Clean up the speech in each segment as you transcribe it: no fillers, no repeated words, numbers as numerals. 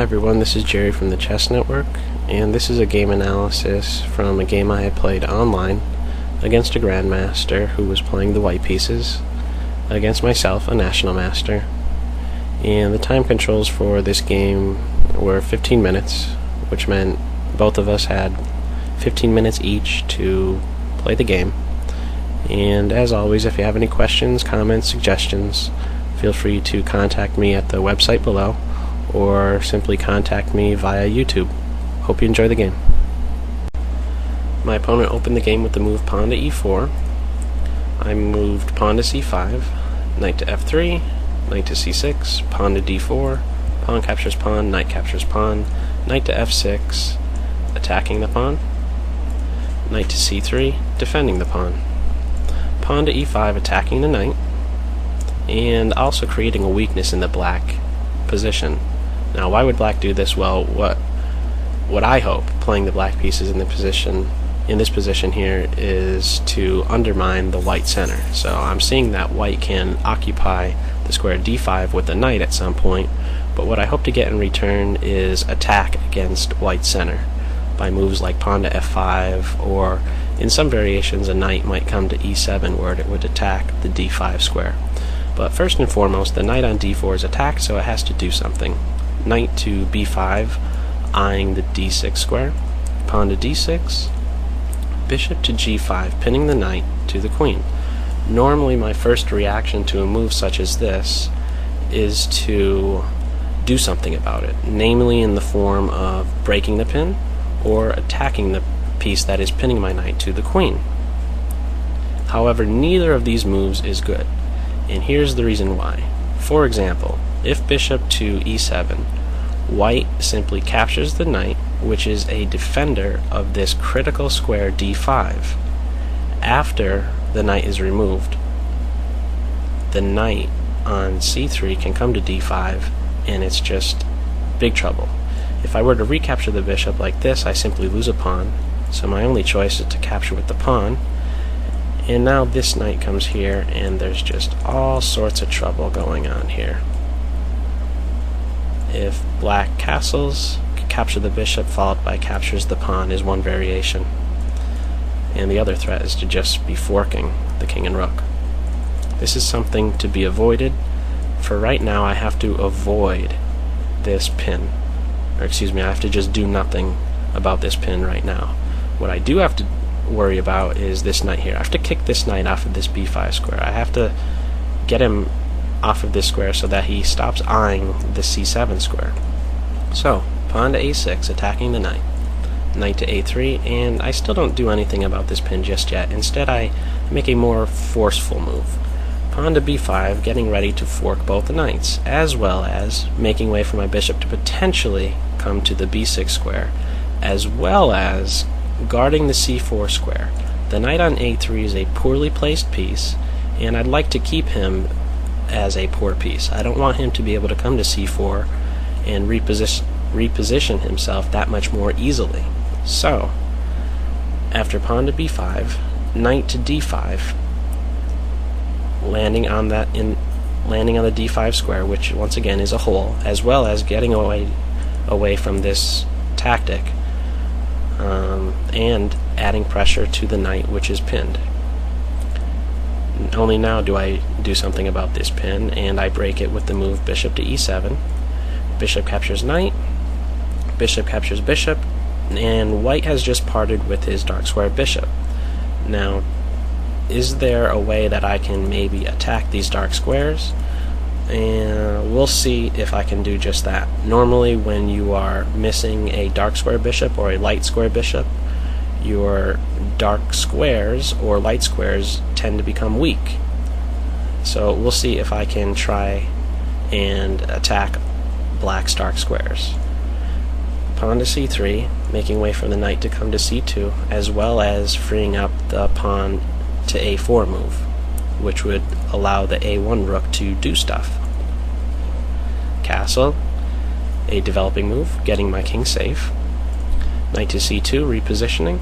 Hi everyone, this is Jerry from the ChessNetwork, and this is a game analysis from a game I had played online against a Grandmaster who was playing the white pieces against myself, a National Master. And the time controls for this game were 15 minutes, which meant both of us had 15 minutes each to play the game. And as always, if you have any questions, comments, suggestions, feel free to contact me at the website below, or simply contact me via YouTube. Hope you enjoy the game. My opponent opened the game with the move pawn to e4. I moved pawn to c5, knight to f3, knight to c6, pawn to d4, pawn captures pawn, knight captures pawn, knight to f6, attacking the pawn, knight to c3, defending the pawn, pawn to e5, attacking the knight, and also creating a weakness in the black position. Now, why would black do this? Well, what I hope, playing the black pieces in this position here, is to undermine the white center. So I'm seeing that white can occupy the square d5 with the knight at some point, but what I hope to get in return is attack against white center by moves like pawn to f5, or in some variations a knight might come to e7 where it would attack the d5 square. But first and foremost, the knight on d4 is attacked, so it has to do something. Knight to b5, eyeing the d6 square, pawn to d6, bishop to g5, pinning the knight to the queen. Normally my first reaction to a move such as this is to do something about it, namely in the form of breaking the pin or attacking the piece that is pinning my knight to the queen. However, neither of these moves is good, and here's the reason why. For example, if bishop to e7, white simply captures the knight, which is a defender of this critical square d5. After the knight is removed, the knight on c3 can come to d5, and it's just big trouble. If I were to recapture the bishop like this, I simply lose a pawn, so my only choice is to capture with the pawn. And now this knight comes here, and there's just all sorts of trouble going on here. If black castles, capture the bishop followed by captures the pawn is one variation. And the other threat is to just be forking the king and rook. This is something to be avoided. For right now, I have to avoid this pin. Or excuse me, I have to just do nothing about this pin right now. What I do have to worry about is this knight here. I have to kick this knight off of this b5 square. I have to get him off of this square so that he stops eyeing the c7 square. So, pawn to a6, attacking the knight. Knight to a3, and I still don't do anything about this pin just yet. Instead, I make a more forceful move. Pawn to b5, getting ready to fork both the knights, as well as making way for my bishop to potentially come to the b6 square, as well as guarding the c4 square. The knight on a3 is a poorly placed piece, and I'd like to keep him as a poor piece. I don't want him to be able to come to c4 and reposition himself that much more easily. So, after pawn to b5, knight to d5, landing on the d5 square, which once again is a hole, as well as getting away from this tactic, and adding pressure to the knight, which is pinned. Only now do I do something about this pin, and I break it with the move bishop to e7. Bishop captures knight, bishop captures bishop, and white has just parted with his dark square bishop. Now, is there a way that I can maybe attack these dark squares? And we'll see if I can do just that. Normally, when you are missing a dark square bishop or a light square bishop, your dark squares or light squares tend to become weak. So we'll see if I can try and attack black's dark squares. Pawn to c3, making way for the knight to come to c2, as well as freeing up the pawn to a4 move, which would allow the a1 rook to do stuff. Castle, a developing move, getting my king safe. Knight to c2, repositioning.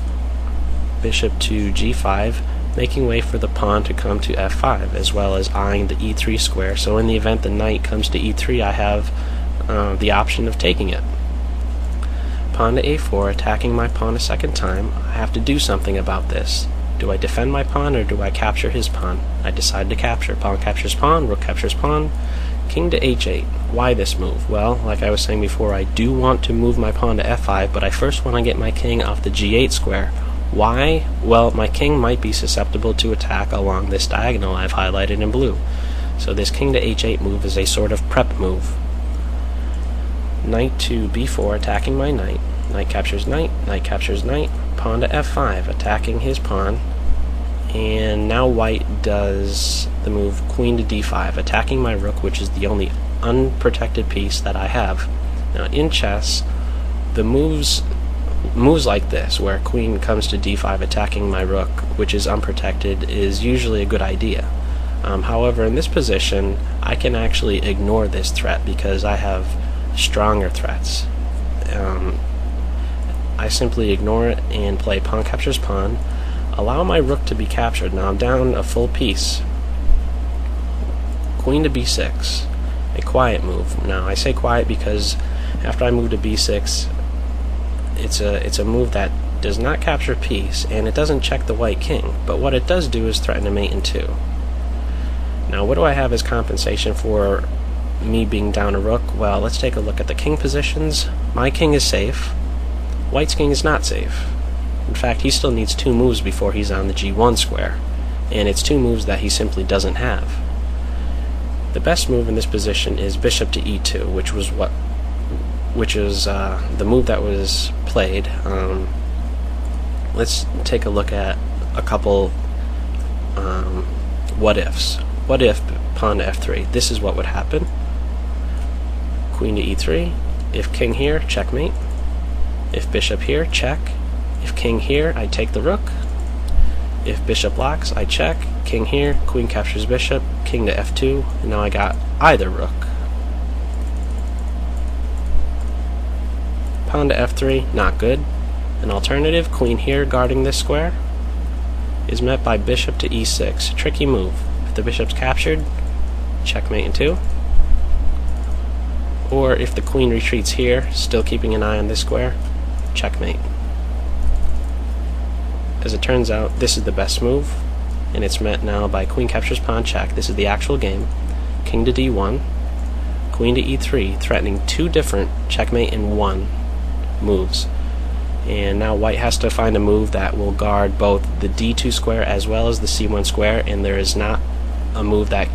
Bishop to g5, making way for the pawn to come to f5, as well as eyeing the e3 square. So in the event the knight comes to e3, I have the option of taking it. Pawn to a4, attacking my pawn a second time. I have to do something about this. Do I defend my pawn or do I capture his pawn? I decide to capture. Pawn captures pawn, rook captures pawn, king to h8. Why this move? Well, like I was saying before, I do want to move my pawn to f5, but I first want to get my king off the g8 square. Why? Well, my king might be susceptible to attack along this diagonal I've highlighted in blue. So this king to h8 move is a sort of prep move. Knight to b4, attacking my knight. Knight captures knight, knight captures knight, pawn to f5, attacking his pawn. And now white does the move queen to d5, attacking my rook, which is the only unprotected piece that I have. Now in chess, the moves like this, where queen comes to d5 attacking my rook, which is unprotected, is usually a good idea. However, in this position, I can actually ignore this threat because I have stronger threats. I simply ignore it and play pawn captures pawn, allow my rook to be captured. Now I'm down a full piece. Queen to b6, a quiet move. Now I say quiet because after I move to b6, it's a move that does not capture piece, and it doesn't check the white king, but what it does do is threaten to mate in two. Now what do I have as compensation for me being down a rook? Well, let's take a look at the king positions. My king is safe. White's king is not safe. In fact, he still needs two moves before he's on the g1 square, and it's two moves that he simply doesn't have. The best move in this position is bishop to e2, which is the move that was played. Let's take a look at a couple what-ifs. What if pawn to f3? This is what would happen. Queen to e3. If king here, checkmate. If bishop here, check. If king here, I take the rook. If bishop blocks, I check. King here, queen captures bishop, king to f2, and now I got either rook. Pawn to f3, not good. An alternative, queen here guarding this square, is met by bishop to e6. Tricky move. If the bishop's captured, checkmate in two. Or if the queen retreats here, still keeping an eye on this square, checkmate. As it turns out, this is the best move, and it's met now by queen captures pawn check. This is the actual game. King to d1, queen to e3, threatening two different checkmate in one moves. And now white has to find a move that will guard both the d2 square as well as the c1 square, and there is not a move that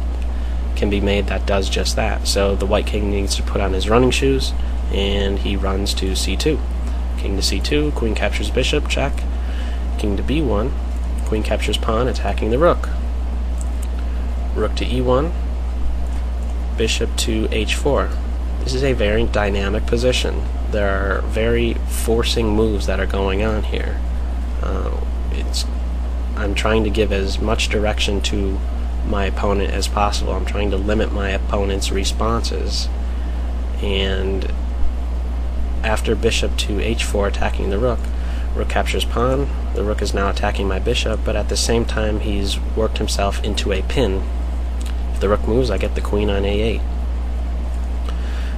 can be made that does just that. So the white king needs to put on his running shoes, and he runs to c2. King to c2, queen captures bishop, check. King to b1, queen captures pawn, attacking the rook. Rook to e1, bishop to h4. This is a very dynamic position. There are very forcing moves that are going on here. I'm trying to give as much direction to my opponent as possible. I'm trying to limit my opponent's responses. And after bishop to h4 attacking the rook, rook captures pawn. The rook is now attacking my bishop, but at the same time he's worked himself into a pin. If the rook moves, I get the queen on a8.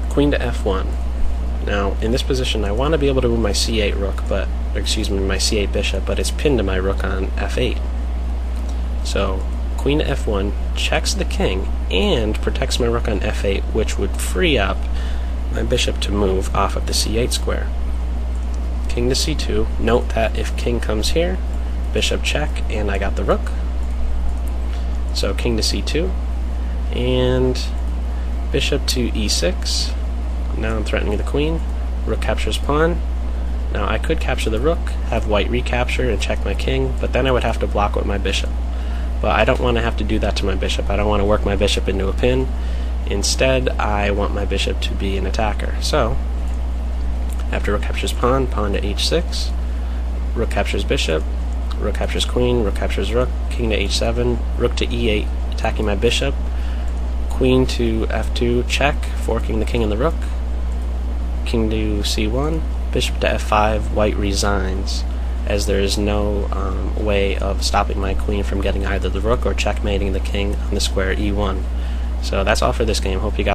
Queen to f1. Now, in this position, I want to be able to move my c8 rook, but, excuse me, my c8 bishop, but it's pinned to my rook on f8. So, queen to f1 checks the king and protects my rook on f8, which would free up my bishop to move off of the c8 square. King to c2. Note that if king comes here, bishop check, and I got the rook. So king to c2, and bishop to e6. Now I'm threatening the queen. Rook captures pawn. Now I could capture the rook, have white recapture and check my king, but then I would have to block with my bishop. But I don't want to have to do that to my bishop. I don't want to work my bishop into a pin. Instead, I want my bishop to be an attacker. So, after rook captures pawn, pawn to h6, rook captures bishop, rook captures queen, rook captures rook, king to h7, rook to e8, attacking my bishop, queen to f2, check, forking the king and the rook, king to c1, bishop to f5, white resigns, as there is no way of stopping my queen from getting either the rook or checkmating the king on the square e1. So that's all for this game. Hope you got